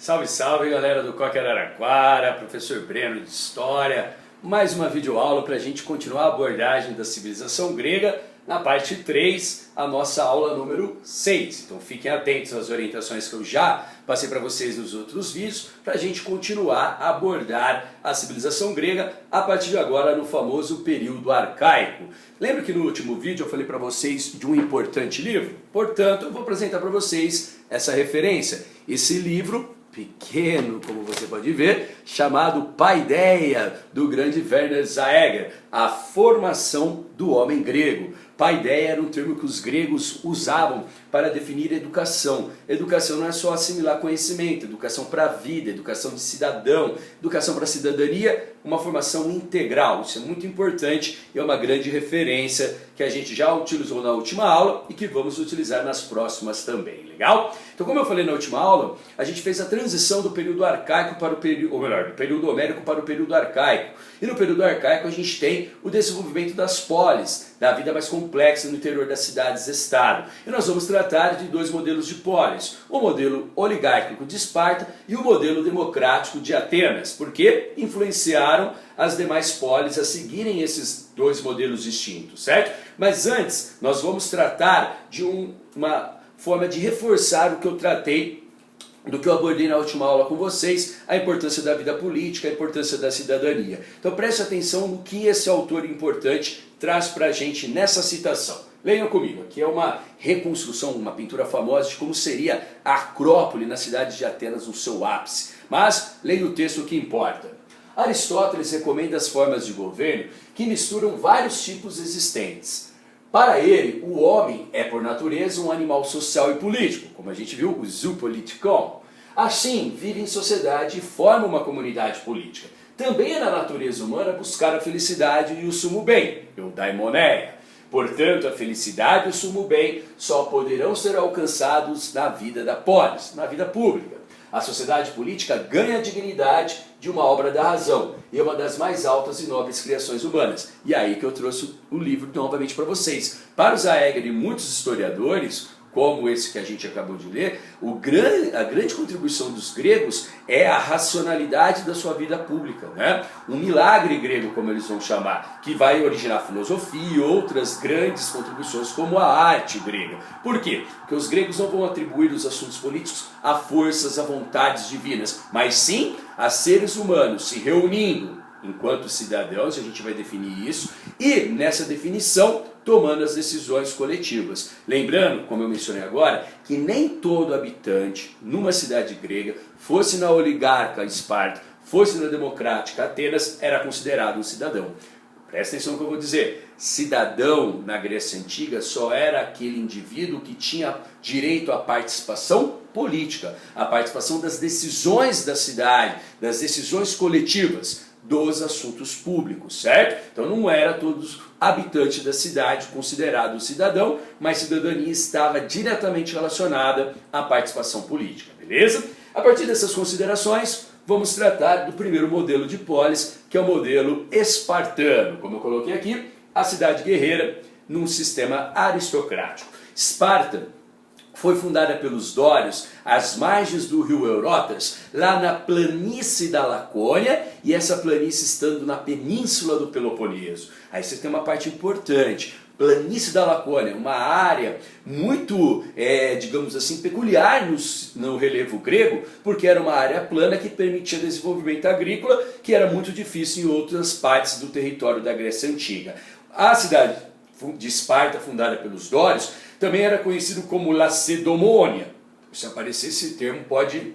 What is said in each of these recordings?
Salve, salve galera do Coque Araraquara, professor Breno de História, mais uma videoaula para a gente continuar a abordagem da civilização grega na parte 3, a nossa aula número 6. Então fiquem atentos às orientações que eu já passei para vocês nos outros vídeos, para a gente continuar a abordar a civilização grega a partir de agora no famoso período arcaico. Lembra que no último vídeo eu falei para vocês de um importante livro? Portanto, eu vou apresentar para vocês essa referência. Esse livro pequeno, como você pode ver, chamado Paideia, do grande Werner Zaeger, a formação do homem grego. Paideia era um termo que os gregos usavam para definir educação. Educação não é só assimilar conhecimento, educação para a vida, educação de cidadão, educação para a cidadania, uma formação integral. Isso é muito importante e é uma grande referência que a gente já utilizou na última aula e que vamos utilizar nas próximas também, legal? Então, como eu falei na última aula, a gente fez a transição do período arcaico para o período, ou melhor, do período homérico para o período arcaico. E no período arcaico a gente tem o desenvolvimento das polis, da vida mais complexa no interior das cidades-estado. E nós vamos tratar de dois modelos de polis, o modelo oligárquico de Esparta e o modelo democrático de Atenas, porque influenciaram as demais polis a seguirem esses dois modelos distintos, certo? Mas antes, nós vamos tratar de uma forma de reforçar o que eu tratei, do que eu abordei na última aula com vocês, a importância da vida política, a importância da cidadania. Então preste atenção no que esse autor importante traz para a gente nessa citação. Leiam comigo, aqui é uma reconstrução, uma pintura famosa de como seria a Acrópole na cidade de Atenas no seu ápice. Mas leia o texto que importa. Aristóteles recomenda as formas de governo que misturam vários tipos existentes. Para ele, o homem é por natureza um animal social e político, como a gente viu, o zoopolitikon. Assim, vive em sociedade e forma uma comunidade política. Também é na natureza humana buscar a felicidade e o sumo bem, eudaimoneia. Portanto, a felicidade e o sumo bem só poderão ser alcançados na vida da polis, na vida pública. A sociedade política ganha a dignidade de uma obra da razão e é uma das mais altas e nobres criações humanas. E é aí que eu trouxe o livro novamente para vocês. Para o Zaeger e muitos historiadores, como esse que a gente acabou de ler, a grande contribuição dos gregos é a racionalidade da sua vida pública, né? Um milagre grego, como eles vão chamar, que vai originar filosofia e outras grandes contribuições como a arte grega. Por quê? Porque os gregos não vão atribuir os assuntos políticos a forças, a vontades divinas, mas sim a seres humanos se reunindo enquanto cidadãos, a gente vai definir isso, e nessa definição tomando as decisões coletivas. Lembrando, como eu mencionei agora, que nem todo habitante numa cidade grega, fosse na oligarca Esparta, fosse na democrática Atenas, era considerado um cidadão. Presta atenção no que eu vou dizer. Cidadão na Grécia Antiga só era aquele indivíduo que tinha direito à participação política, à participação das decisões da cidade, das decisões coletivas, dos assuntos públicos, certo? Então não era todos habitantes da cidade considerado cidadão, mas cidadania estava diretamente relacionada à participação política, beleza? A partir dessas considerações, vamos tratar do primeiro modelo de polis, que é o modelo espartano. Como eu coloquei aqui, a cidade guerreira num sistema aristocrático. Esparta foi fundada pelos dórios às margens do rio Eurotas, lá na planície da Lacônia, e essa planície estando na península do Peloponeso. Aí você tem uma parte importante. Planície da Lacônia, uma área muito, digamos assim, peculiar no relevo grego, porque era uma área plana que permitia desenvolvimento agrícola, que era muito difícil em outras partes do território da Grécia Antiga. A cidade de Esparta, fundada pelos dórios, também era conhecido como Lacedemônia. Se aparecer esse termo, pode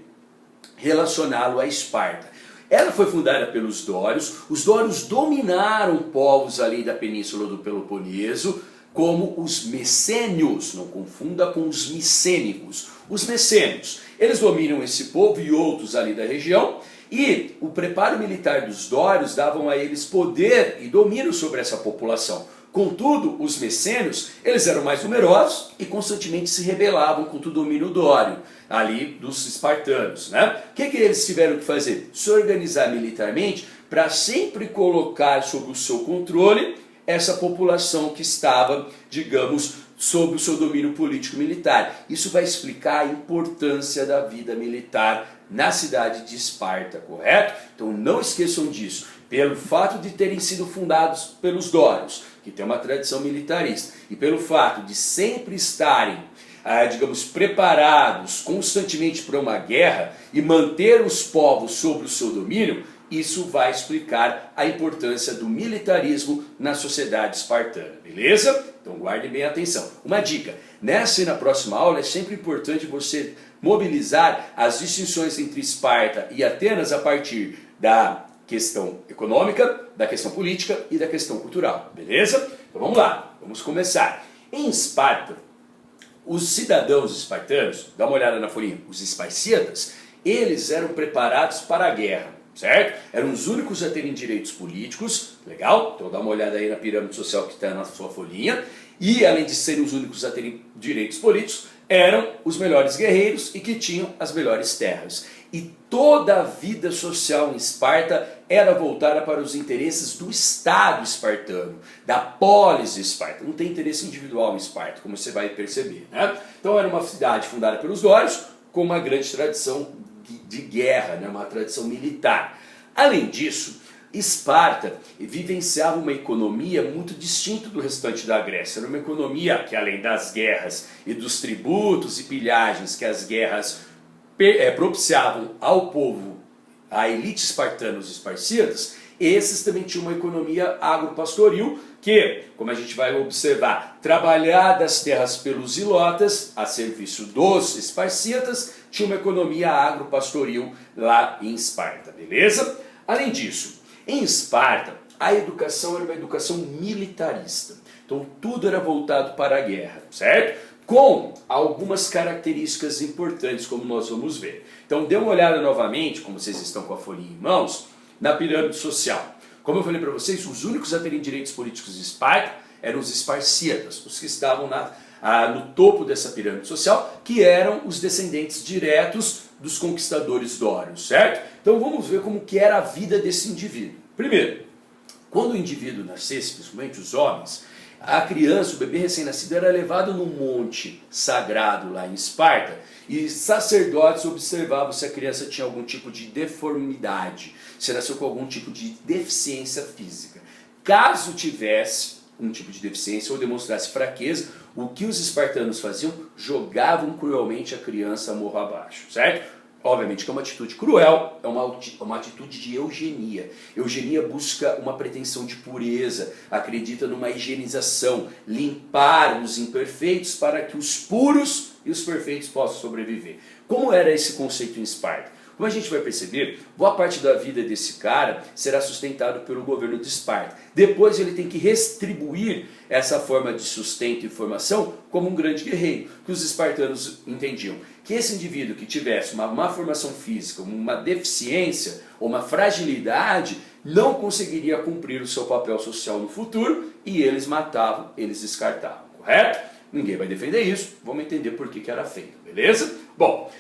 relacioná-lo a Esparta. Ela foi fundada pelos dórios. Os dórios dominaram povos ali da península do Peloponeso, como os messênios. Não confunda com os micênicos. Os messênios, eles dominam esse povo e outros ali da região, e o preparo militar dos dórios davam a eles poder e domínio sobre essa população. Contudo, os messênios, eles eram mais numerosos e constantemente se rebelavam contra o domínio dório, ali dos espartanos, né? O que eles tiveram que fazer? Se organizar militarmente para sempre colocar sob o seu controle essa população que estava, digamos, sob o seu domínio político-militar. Isso vai explicar a importância da vida militar na cidade de Esparta, correto? Então não esqueçam disso. Pelo fato de terem sido fundados pelos dórios, que tem uma tradição militarista, e pelo fato de sempre estarem, digamos, preparados constantemente para uma guerra e manter os povos sob o seu domínio, isso vai explicar a importância do militarismo na sociedade espartana, beleza? Então guardem bem a atenção. Uma dica, nessa e na próxima aula é sempre importante você mobilizar as distinções entre Esparta e Atenas a partir da questão econômica, da questão política e da questão cultural, beleza? Então vamos lá, vamos começar. Em Esparta, os cidadãos espartanos, dá uma olhada na folhinha, os esparcíadas, eles eram preparados para a guerra, certo? Eram os únicos a terem direitos políticos, legal? Então dá uma olhada aí na pirâmide social que está na sua folhinha. E além de serem os únicos a terem direitos políticos, eram os melhores guerreiros e que tinham as melhores terras. E toda a vida social em Esparta era voltada para os interesses do Estado espartano, da polis de Esparta. Não tem interesse individual em Esparta, como você vai perceber, né? Então era uma cidade fundada pelos dórios, com uma grande tradição de guerra, né? Uma tradição militar. Além disso, Esparta vivenciava uma economia muito distinta do restante da Grécia. Era uma economia que, além das guerras e dos tributos e pilhagens que as guerras propiciavam ao povo, à elite espartana, os esparcíadas, esses também tinham uma economia agropastoril que, como a gente vai observar, trabalhar as terras pelos ilotas, a serviço dos esparcíadas, tinha uma economia agropastoril lá em Esparta, beleza? Além disso, em Esparta, a educação era uma educação militarista. Então tudo era voltado para a guerra, certo? Com algumas características importantes, como nós vamos ver. Então dê uma olhada novamente, como vocês estão com a folhinha em mãos, na pirâmide social. Como eu falei para vocês, os únicos a terem direitos políticos de Esparta eram os esparcíadas, os que estavam no topo dessa pirâmide social, que eram os descendentes diretos dos conquistadores dórios, certo? Então vamos ver como que era a vida desse indivíduo. Primeiro, quando o indivíduo nascesse, principalmente os homens, a criança, o bebê recém-nascido, era levado num monte sagrado lá em Esparta e sacerdotes observavam se a criança tinha algum tipo de deformidade, se nasceu com algum tipo de deficiência física. Caso tivesse um tipo de deficiência ou demonstrasse fraqueza, o que os espartanos faziam? Jogavam cruelmente a criança morro abaixo, certo? Obviamente que é uma atitude cruel, é uma atitude de eugenia. Eugenia busca uma pretensão de pureza, acredita numa higienização, limpar os imperfeitos para que os puros e os perfeitos possam sobreviver. Como era esse conceito em Esparta? Como a gente vai perceber, boa parte da vida desse cara será sustentado pelo governo de Esparta. Depois ele tem que retribuir essa forma de sustento e formação como um grande guerreiro, que os espartanos entendiam. Que esse indivíduo que tivesse uma má formação física, uma deficiência ou uma fragilidade, não conseguiria cumprir o seu papel social no futuro e eles matavam, eles descartavam, correto? Ninguém vai defender isso, vamos entender por que era feito, beleza? Bom,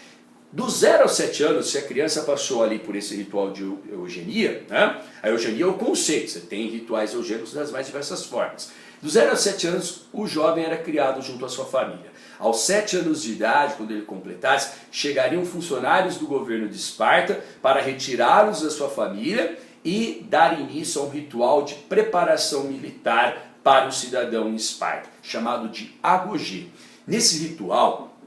do 0 aos 7 anos, se a criança passou ali por esse ritual de eugenia, né? A eugenia é o conceito, você tem rituais eugênicos das mais diversas formas. Do 0 aos 7 anos, o jovem era criado junto à sua família. Aos 7 anos de idade, quando ele completasse, chegariam funcionários do governo de Esparta para retirá-los da sua família e dar início a um ritual de preparação militar para o cidadão em Esparta, chamado de agogê. Nesse ritual,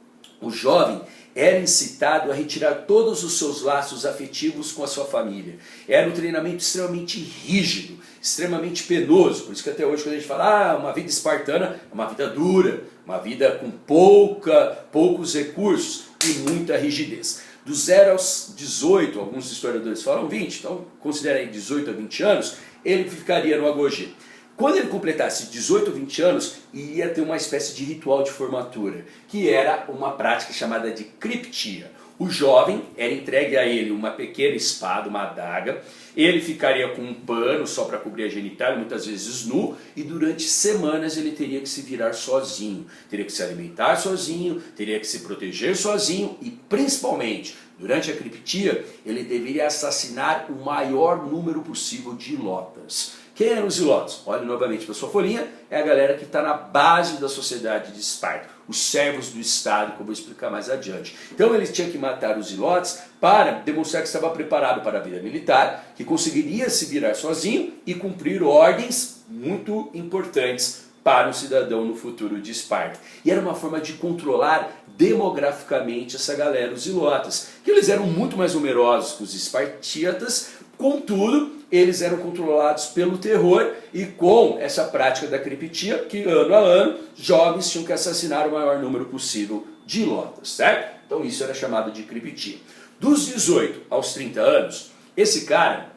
o jovem era incitado a retirar todos os seus laços afetivos com a sua família. Era um treinamento extremamente rígido, extremamente penoso. Por isso que até hoje quando a gente fala, uma vida espartana é uma vida dura, uma vida com poucos recursos e muita rigidez. Do 0 aos 18, alguns historiadores falam 20, então considera aí 18 a 20 anos, ele ficaria no agogê. Quando ele completasse 18 ou 20 anos, ia ter uma espécie de ritual de formatura, que era uma prática chamada de criptia. O jovem era entregue a ele uma pequena espada, uma adaga, ele ficaria com um pano só para cobrir a genitália, muitas vezes nu, e durante semanas ele teria que se virar sozinho, teria que se alimentar sozinho, teria que se proteger sozinho e, principalmente, durante a criptia, ele deveria assassinar o maior número possível de ilotas. Quem eram os zilotas? Olha novamente para sua folhinha, é a galera que está na base da sociedade de Esparta, os servos do Estado, que eu vou explicar mais adiante. Então eles tinham que matar os zilotes para demonstrar que estava preparado para a vida militar, que conseguiria se virar sozinho e cumprir ordens muito importantes para um cidadão no futuro de Esparta. E era uma forma de controlar demograficamente essa galera, os zilotas, que eles eram muito mais numerosos que os espartíatas, contudo, eles eram controlados pelo terror e com essa prática da criptia, que ano a ano, jovens tinham que assassinar o maior número possível de ilotas, certo? Então isso era chamado de criptia. Dos 18 aos 30 anos, esse cara,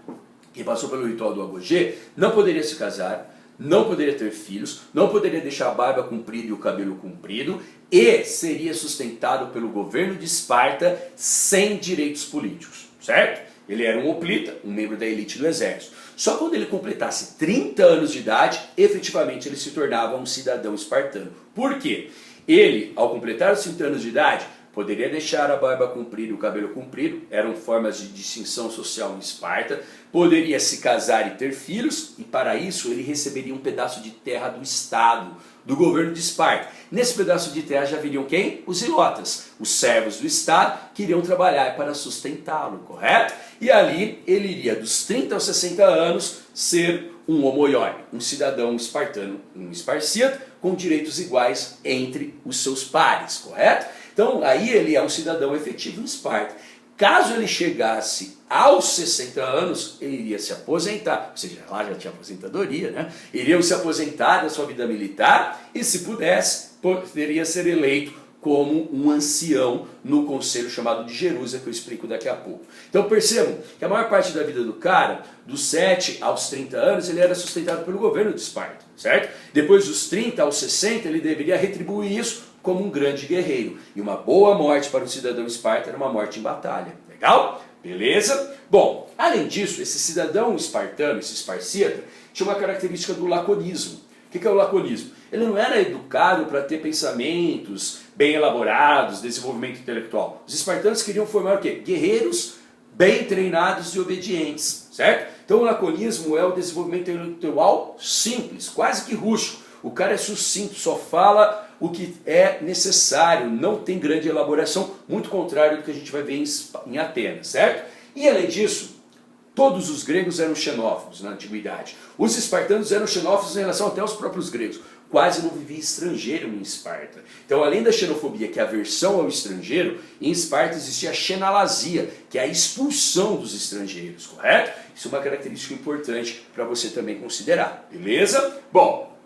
que passou pelo ritual do apogê, não poderia se casar, não poderia ter filhos, não poderia deixar a barba comprida e o cabelo comprido, e seria sustentado pelo governo de Esparta sem direitos políticos, certo? Ele era um hoplita, um membro da elite do exército. Só quando ele completasse 30 anos de idade, efetivamente ele se tornava um cidadão espartano. Por quê? Ele, ao completar os 30 anos de idade, poderia deixar a barba comprida e o cabelo comprido, eram formas de distinção social em Esparta, poderia se casar e ter filhos, e para isso ele receberia um pedaço de terra do Estado, do governo de Esparta. Nesse pedaço de terra já viriam quem? Os zilotas, os servos do Estado, que iriam trabalhar para sustentá-lo, correto? E ali ele iria dos 30 aos 60 anos ser um homoioi, um cidadão espartano, um esparcíada, com direitos iguais entre os seus pares, correto? Então aí ele é um cidadão efetivo em Esparta. Caso ele chegasse aos 60 anos, ele iria se aposentar, ou seja, lá já tinha aposentadoria, né? Iria se aposentar da sua vida militar e, se pudesse, poderia ser eleito como um ancião no conselho chamado de Jerusa, que eu explico daqui a pouco. Então percebam que a maior parte da vida do cara, dos 7 aos 30 anos, ele era sustentado pelo governo de Esparta, certo? Depois dos 30 aos 60, ele deveria retribuir isso como um grande guerreiro. E uma boa morte para um cidadão esparta era uma morte em batalha. Legal? Beleza? Bom, além disso, esse cidadão espartano, esse esparcíada, tinha uma característica do laconismo. O que é o laconismo? Ele não era educado para ter pensamentos bem elaborados, desenvolvimento intelectual. Os espartanos queriam formar o quê? Guerreiros bem treinados e obedientes, certo? Então o laconismo é o desenvolvimento intelectual simples, quase que rústico. O cara é sucinto, só fala o que é necessário, não tem grande elaboração, muito contrário do que a gente vai ver em Atenas, certo? E além disso, todos os gregos eram xenófobos na antiguidade. Os espartanos eram xenófobos em relação até aos próprios gregos. Quase não vivia estrangeiro em Esparta. Então, além da xenofobia, que é a aversão ao estrangeiro, em Esparta existia a xenalasia, que é a expulsão dos estrangeiros, correto? Isso é uma característica importante para você também considerar, beleza? Bom,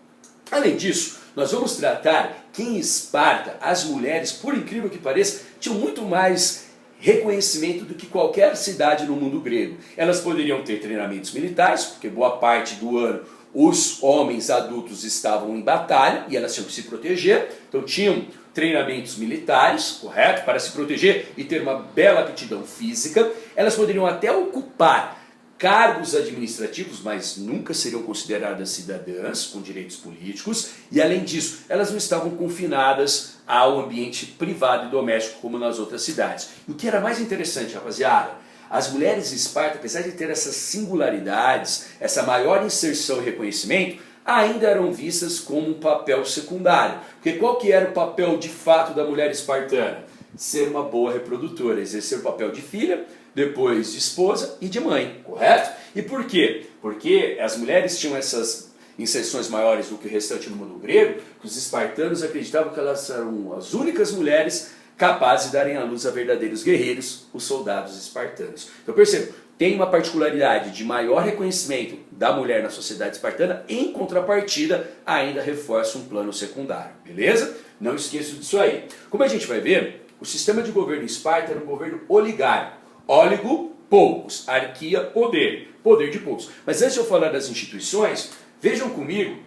além disso, nós vamos tratar que em Esparta as mulheres, por incrível que pareça, tinham muito mais reconhecimento do que qualquer cidade no mundo grego. Elas poderiam ter treinamentos militares, porque boa parte do ano os homens adultos estavam em batalha e elas tinham que se proteger, então tinham treinamentos militares, correto? Para se proteger e ter uma bela aptidão física. Elas poderiam até ocupar cargos administrativos, mas nunca seriam consideradas cidadãs com direitos políticos, e além disso, elas não estavam confinadas ao ambiente privado e doméstico como nas outras cidades. E o que era mais interessante, rapaziada, as mulheres de Esparta, apesar de ter essas singularidades, essa maior inserção e reconhecimento, ainda eram vistas como um papel secundário. Porque qual que era o papel de fato da mulher espartana? Ser uma boa reprodutora, exercer o papel de filha, depois de esposa e de mãe, correto? E por quê? Porque as mulheres tinham essas inserções maiores do que o restante do mundo grego, que os espartanos acreditavam que elas eram as únicas mulheres capazes de darem à luz a verdadeiros guerreiros, os soldados espartanos. Então perceba, tem uma particularidade de maior reconhecimento da mulher na sociedade espartana, em contrapartida, ainda reforça um plano secundário, beleza? Não esqueça disso aí. Como a gente vai ver, o sistema de governo em Esparta era um governo oligárquico. Óligo, poucos. Arquia, poder. Poder de poucos. Mas antes de eu falar das instituições, vejam comigo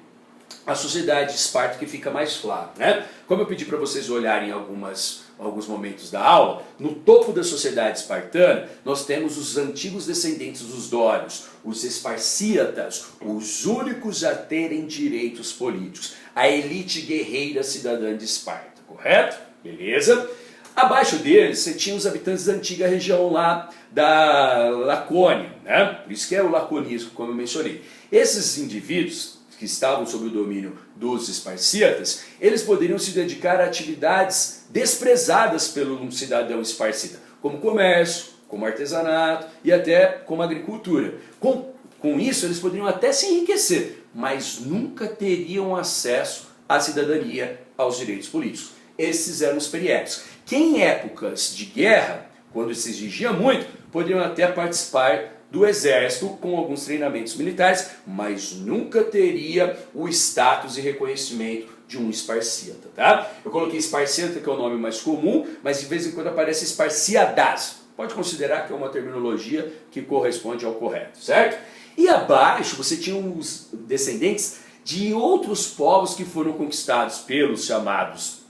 a sociedade de Esparta, que fica mais claro, né? Como eu pedi para vocês olharem alguns momentos da aula, no topo da sociedade espartana, nós temos os antigos descendentes dos dórios, os esparcíatas, os únicos a terem direitos políticos. A elite guerreira cidadã de Esparta, correto? Beleza? Abaixo deles, você tinha os habitantes da antiga região lá da Lacônia, né? Por isso que é o laconismo, como eu mencionei. Esses indivíduos que estavam sob o domínio dos esparciatas, eles poderiam se dedicar a atividades desprezadas pelo cidadão esparcita, como comércio, como artesanato e até como agricultura. Com isso, eles poderiam até se enriquecer, mas nunca teriam acesso à cidadania, aos direitos políticos. Esses eram os periéticos, que em épocas de guerra, quando se exigia muito, poderiam até participar do exército com alguns treinamentos militares, mas nunca teria o status e reconhecimento de um esparciata, tá? Eu coloquei esparciata, que é o nome mais comum, mas de vez em quando aparece esparciadas. Pode considerar que é uma terminologia que corresponde ao correto, certo? E abaixo você tinha os descendentes de outros povos que foram conquistados pelos chamados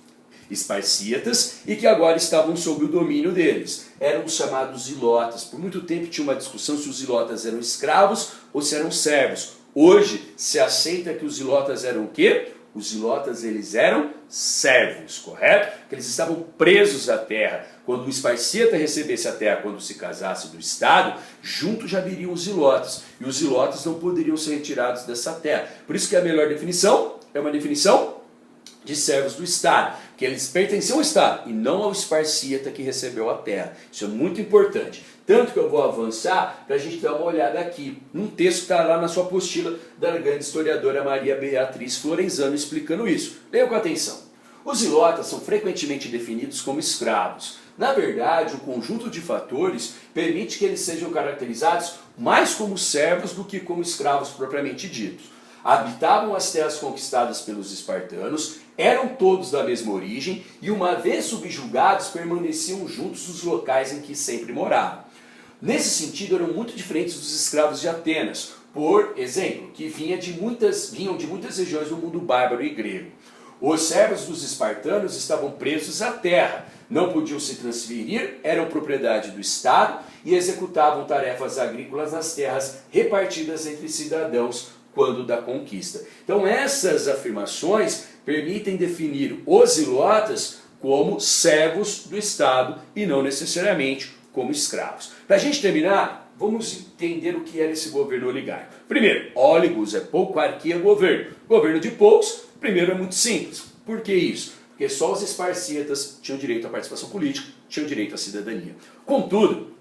esparciatas e que agora estavam sob o domínio deles. Eram os chamados ilotas. Por muito tempo tinha uma discussão se os ilotas eram escravos ou se eram servos. Hoje se aceita que os ilotas eram o quê? Os ilotas eles eram servos, correto? Porque eles estavam presos à terra. Quando o esparciata recebesse a terra, quando se casasse do Estado, junto já viriam os ilotas. E os ilotas não poderiam ser retirados dessa terra. Por isso que a melhor definição é uma definição de servos do Estado, que eles pertenciam ao Estado e não ao esparciata que recebeu a terra. Isso é muito importante. Tanto que eu vou avançar para a gente dar uma olhada aqui, num texto que está lá na sua apostila da grande historiadora Maria Beatriz Florenzano explicando isso. Leia com atenção. Os ilotas são frequentemente definidos como escravos. Na verdade, o conjunto de fatores permite que eles sejam caracterizados mais como servos do que como escravos propriamente ditos. Habitavam as terras conquistadas pelos espartanos, eram todos da mesma origem e, uma vez subjugados, permaneciam juntos nos locais em que sempre moravam. Nesse sentido, eram muito diferentes dos escravos de Atenas, por exemplo, que vinham de muitas regiões do mundo bárbaro e grego. Os servos dos espartanos estavam presos à terra, não podiam se transferir, eram propriedade do Estado e executavam tarefas agrícolas nas terras repartidas entre cidadãos quando da conquista. Então essas afirmações permitem definir os ilotas como servos do Estado e não necessariamente como escravos. Para a gente terminar, vamos entender o que era esse governo oligárquico. Primeiro, oligos é pouco, arquia governo. Governo de poucos, primeiro é muito simples. Por que isso? Porque só os esparciatas tinham direito à participação política, tinham direito à cidadania. Contudo,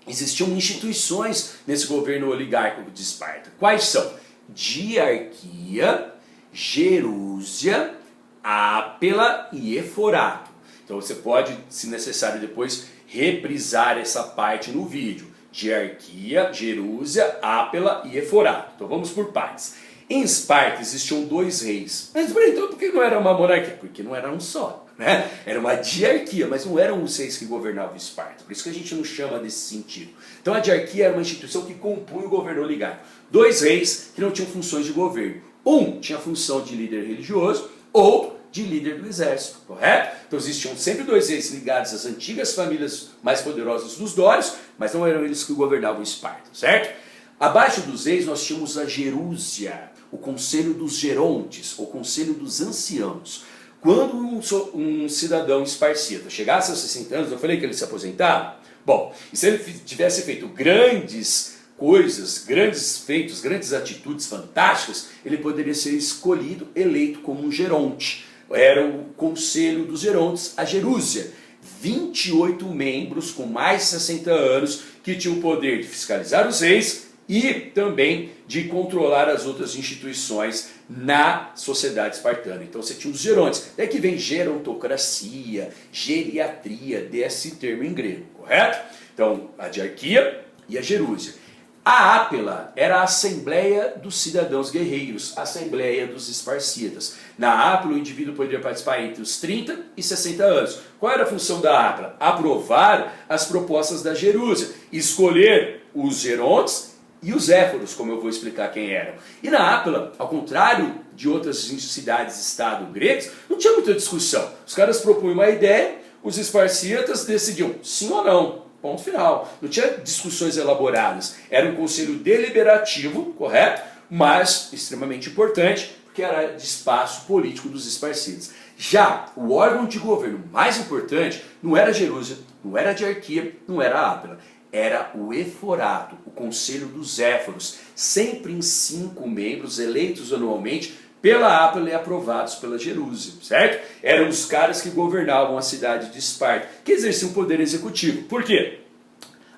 existiam instituições nesse governo oligárquico de Esparta. Quais são? Diarquia, Gerúsia, Ápela e Eforato. Então você pode, se necessário depois, reprisar essa parte no vídeo. Diarquia, Gerúsia, Ápela e Eforato. Então vamos por partes. Em Esparta existiam 2 reis. Mas então por que não era uma monarquia? Porque não era um só, né? Era uma diarquia, mas não eram os reis que governavam Esparta. Por isso que a gente não chama desse sentido. Então a diarquia era uma instituição que compunha o governo oligárquico. 2 reis que não tinham funções de governo. Um tinha a função de líder religioso, outro de líder do exército, correto? Então existiam sempre 2 reis ligados às antigas famílias mais poderosas dos dórios, mas não eram eles que governavam Esparta, certo? Abaixo dos reis nós tínhamos a Gerúsia, o conselho dos gerontes, ou conselho dos anciãos. Quando um cidadão esparciata chegasse aos 60 anos, eu falei que ele se aposentava? Bom, e se ele tivesse feito grandes coisas, grandes feitos, grandes atitudes fantásticas, ele poderia ser escolhido, eleito como um geronte. Era o conselho dos gerontes, a Gerúsia. 28 membros com mais de 60 anos que tinham o poder de fiscalizar os reis e também de controlar as outras instituições na sociedade espartana. Então você tinha os gerontes. Daí que vem gerontocracia, geriatria, desse termo em grego, correto? Então a diarquia e a Gerúsia. A Ápela era a Assembleia dos Cidadãos Guerreiros, a Assembleia dos Esparciatas. Na Ápela, o indivíduo poderia participar entre os 30 e 60 anos. Qual era a função da Ápela? Aprovar as propostas da Gerúsia, escolher os gerontes e os éforos, como eu vou explicar quem eram. E na Ápela, ao contrário de outras cidades-estado gregas, não tinha muita discussão. Os caras propunham uma ideia, os esparciatas decidiam sim ou não. Ponto final. Não tinha discussões elaboradas. Era um conselho deliberativo, correto? Mas extremamente importante, porque era de espaço político dos esparciatas. Já o órgão de governo mais importante não era Jerúsia, não era a diarquia, não era a Ápila. Era o Eforato, o Conselho dos Éforos, sempre em 5 membros eleitos anualmente pela Ápila e aprovados pela Jerúsia, certo? Eram os caras que governavam a cidade de Esparta, que exerciam o poder executivo. Por quê?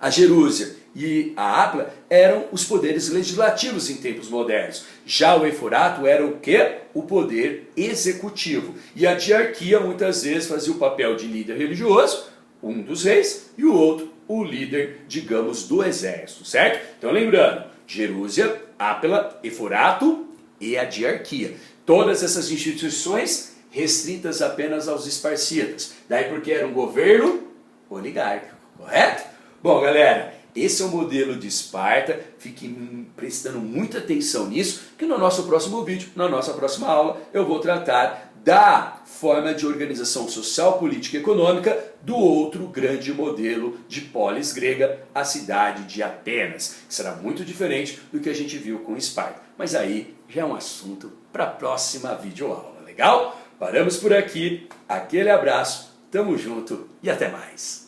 A Jerúsia e a Ápila eram os poderes legislativos em tempos modernos. Já o Eforato era o quê? O poder executivo. E a diarquia muitas vezes fazia o papel de líder religioso, um dos reis, e o outro, o líder, digamos, do exército, certo? Então lembrando, Jerúsia, Ápila, Eforato e a diarquia. Todas essas instituições restritas apenas aos esparcitas. Daí porque era um governo oligárquico, correto? Bom, galera, esse é o modelo de Esparta. Fiquem prestando muita atenção nisso, que no nosso próximo vídeo, na nossa próxima aula, eu vou tratar da forma de organização social, política e econômica do outro grande modelo de polis grega, a cidade de Atenas, que será muito diferente do que a gente viu com Esparta. Mas aí já é um assunto para a próxima videoaula, legal? Paramos por aqui, aquele abraço, tamo junto e até mais!